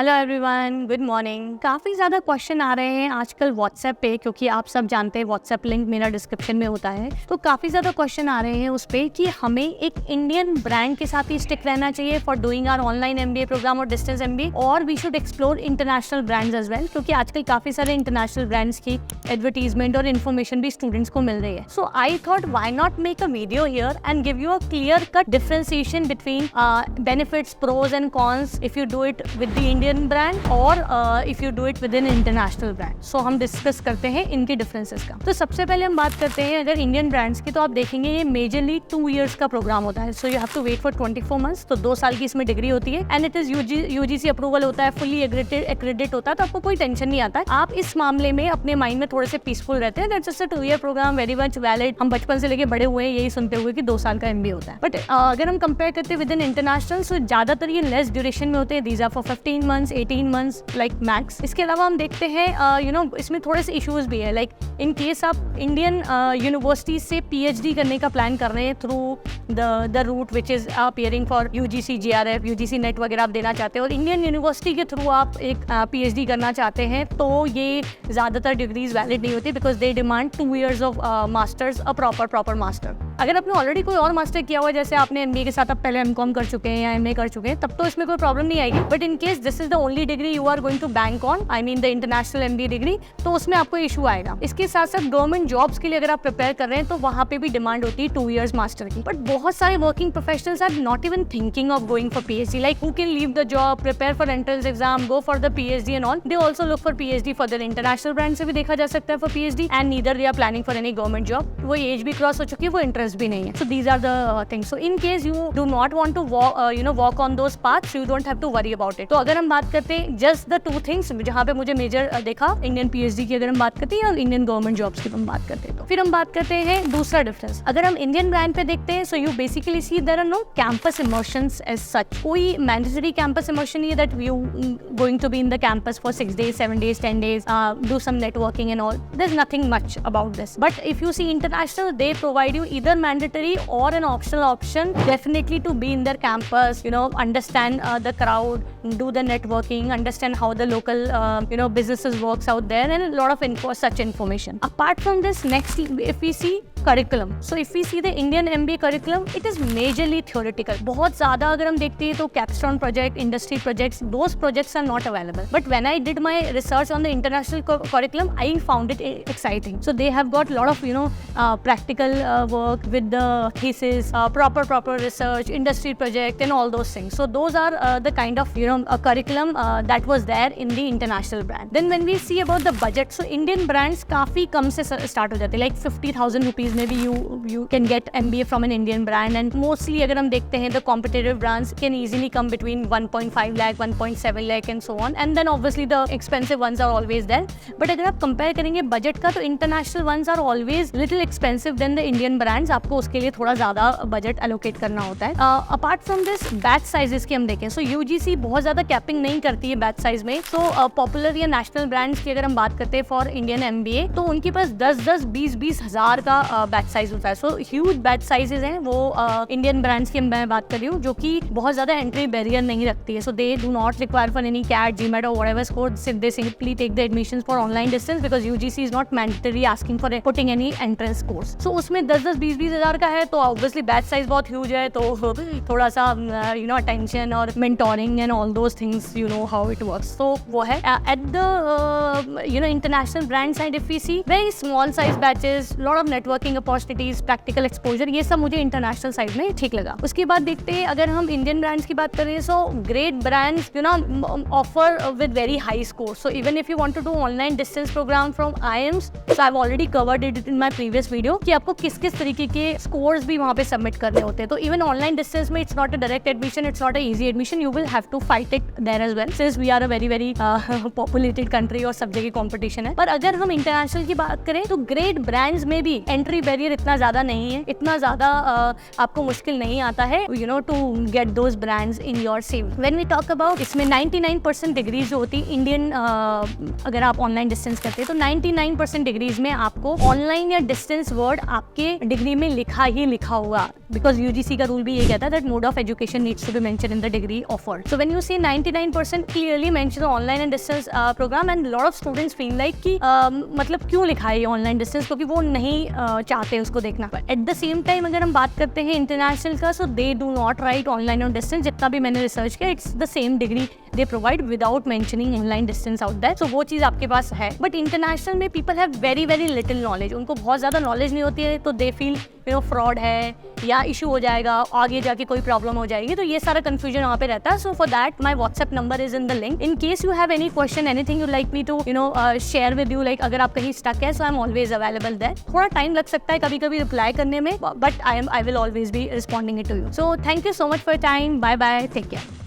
Hello everyone, good morning. काफ़ी ज़्यादा question आ रहे हैं आजकल व्हाट्सएप पे, क्योंकि आप सब जानते हैं व्हाट्सएप लिंक मेरा डिस्क्रिप्शन में होता है। तो काफ़ी ज़्यादा क्वेश्चन आ रहे हैं उस पे कि हमें एक इंडियन ब्रांड के साथ ही स्टिक रहना चाहिए for doing our online MBA program और डिस्टेंस एमबीए, और we should explore international brands as well, क्योंकि आजकल काफ़ी सारे इंटरनेशनल ब्रांड्स की एडवर्टीजमेंट और इन्फॉर्मेशन भी स्टूडेंट्स को मिल रही है। So I thought why not make a video here and give you a clear cut differentiation between benefits, pros and cons if you do it with the Indian brand और if you do it with in international brand. So हम discuss करते हैं इनके differences का। तो सबसे पहले हम बात करते हैं अगर इंडियन ब्रांड्स की, तो आप देखेंगे ये मेजरली 2 years का प्रोग्राम होता है। So you have to wait for 24 months, तो 2 साल की इसमें डिग्री होती है and it is UGC approval होता है, फुली एक्रेडिट होता है, तो आपको कोई टेंशन नहीं आता है। आप इस मामले में अपने माइंड में थोड़े से पीसफुल रहते हैं। That's just a 2 year program, very much valid. हम बचपन से लेके बड़े हुए यही सुनते हुए कि 2 साल का एमबीए होता है। बट अगर हम कंपेयर करते हैं विद इन इंटरनेशनल, सो ज्यादातर ये लेस ड्यूरेशन में होते हैं। These are for 15 months, 18 months like max. इसके अलावा हम देखते हैं इसमें थोड़े से इश्यूज भी है। लाइक इन केस आप इंडियन यूनिवर्सिटी से पीएचडी करने का प्लान कर रहे हैं through the route which is appearing for UGC, JRF, UGC NET वगैरह आप देना चाहते हैं और इंडियन यूनिवर्सिटी के थ्रू आप एक पीएचडी करना चाहते हैं, तो ये ज़्यादातर डिग्रीज वैलिड नहीं होती because they demand 2 years of masters, a proper master. अगर आपने ऑलरेडी कोई और मास्टर किया हुआ है, जैसे आपने एमबीए के साथ आप पहले एमकॉम कर चुके हैं या एमए कर चुके हैं, तब तो इसमें कोई प्रॉब्लम नहीं आएगी। But in case this is the only degree you are going to bank on, I mean the international MBA degree, तो उसमें आपको इशू आएगा। इसके साथ साथ गवर्नमेंट जॉब्स के लिए अगर आप प्रिपेयर कर रहे हैं तो वहाँ पे भी डिमांड होती है 2 years मास्टर की। बट बहुत सारे working professionals are not even thinking of going for PhD, like who can leave the job, prepare for entrance exam, go for the PhD and all. They also look for PhD for the international brand से भी देखा जा सकता है for PhD, and neither they are planning for any government job. वो age भी cross हो चुकी है, वो इंटरेस्ट भी नहीं है। So these are the things. So in case you do not want to walk on those paths, you don't have to worry about it. तो अगर हम बात करते हैं जस्ट द 2 things जहाँ पे मुझे मेजर देखा, इंडियन पीएचडी की अगर हम बात करते हैं या इंडियन गवर्नमेंट जॉब्स की हम बात करते हैं, तो फिर हम बात करते हैं दूसरा डिफरेंस। अगर हम इंडियन ब्रांड पे देखते हैं, so you basically see there are no campus immersions as such. कोई मैंडेटरी कैंपस इमर्शन नहीं है that you going to be in the campus for 6 days, 7 days, 10 days, do some networking and all. There's nothing much about this. But if you see international, they provide you either mandatory or an optional option, definitely to be in their campus, understand the crowd, do the networking, understand how the local businesses works out there, and a lot of such information. Apart from this, next if we see curriculum, so if we see the Indian MBA curriculum, it is majorly theoretical. बहुत ज़्यादा अगर हम देखते हैं तो capstone project, industry projects, those projects are not available. But when I did my research on the international curriculum, I found it exciting. So they have got a lot of practical work with the thesis, proper research, industry project, and all those things. So those are the kind of curriculum that was there in the international brand. Then when we see about the budget, so Indian brands काफ़ी कम से start हो जाते हैं, like 50,000 rupees maybe you can get MBA from an Indian brand, and mostly अगर हम देखते हैं the competitive brands can easily come between 1.5 lakh, 1.7 lakh and so on, and then obviously the expensive ones are always there. But अगर आप compare करेंगे budget का, तो international ones are always little expensive than the Indian brands. आपको उसके लिए थोड़ा ज़्यादा budget allocate करना होता है। Apart from this, batch sizes की हम देखें, so UGC बहुत ज़्यादा कैपिंग नहीं करती है batch size में। So पॉपुलर या नेशनल ब्रांड्स की अगर हम बात करते हैं फॉर इंडियन MBA, तो उनके पास 10-10, 20-20 हज़ार का बैच साइज होता है। सो ह्यूज बैच साइजेस हैं वो इंडियन ब्रांड्स की मैं बात कर रही हूँ, जो कि बहुत ज़्यादा एंट्री बैरियर नहीं रखती है। So they do not require for any CAT, GMAT और whatever score, they simply take the admissions for online distance because UGC is not mandatory asking for putting any entrance course. So उसमें 10-10, 20-20 हज़ार का है, तो obviously batch size बहुत huge है, तो थोड़ा सा अटेंशन और mentoring and all those things, how it works. तो वो है at the international brand side, if we see very small size batches, lot of networking opportunities, practical exposure, ये सब मुझे इंटरनेशनल साइड में ठीक लगा। उसके बाद देखते हैं अगर हम इंडियन ब्रांड्स की बात करें, so great brands offer with very high score. So even if you want to do online distance program from IIMs, so I have already covered it in my previous video कि आपको किस किस तरीके के scores भी वहाँ पे submit करने होते हैं। तो इवन ऑनलाइन डिस्टेंस में it's not a direct admission, it's not a easy admission, you will have to fight it there as well, since we are a very populated country और सब जगह कॉम्पिटिशन है। पर अगर हम इंटरनेशनल की बात करें तो ग्रेट ब्रांड्स में भी एंट्री एंट्री बैरियर इतना ज़्यादा नहीं है, इतना ज़्यादा आपको मुश्किल नहीं आता है you know to get those brands in your CV। When we talk about, इसमें 99% डिग्रीज जो होती है इंडियन, अगर आप ऑनलाइन डिस्टेंस करते हैं तो 99% डिग्रीज में आपको ऑनलाइन या डिस्टेंस वर्ड आपके डिग्री में लिखा ही लिखा होगा, बिकॉज UGC का रूल भी ये कहता है that mode of education needs to be mention in the degree offered. So when you see 99% clearly mention online and distance program, and lot of students feel like कि मतलब क्यों लिखा है ऑनलाइन डिस्टेंस, क्योंकि वो नहीं चाहते उसको देखना। एट द सेम टाइम अगर हम बात करते हैं इंटरनेशनल का, so they do not write online और डिस्टेंस। जितना भी मैंने रिसर्च किया, it's the same degree they provide without mentioning online distance out that. So वो चीज़ आपके पास है। बट इंटरनेशनल में people have very very little knowledge, उनको बहुत ज़्यादा नॉलेज नहीं होती है, तो दे फील फ्रॉड है या इशू हो जाएगा, आगे जाके कोई प्रॉब्लम हो जाएगी, तो ये सारा कंफ्यूजन वहाँ पे रहता है। So for that my WhatsApp number is in the link. In case you have any question, anything you like me to share with you, like अगर आप कहीं स्टक है, so I am always available there. थोड़ा time लग सकता है कभी कभी रिप्लाई करने में, but I will always be responding it to you. So thank you so much for time, bye bye, take care.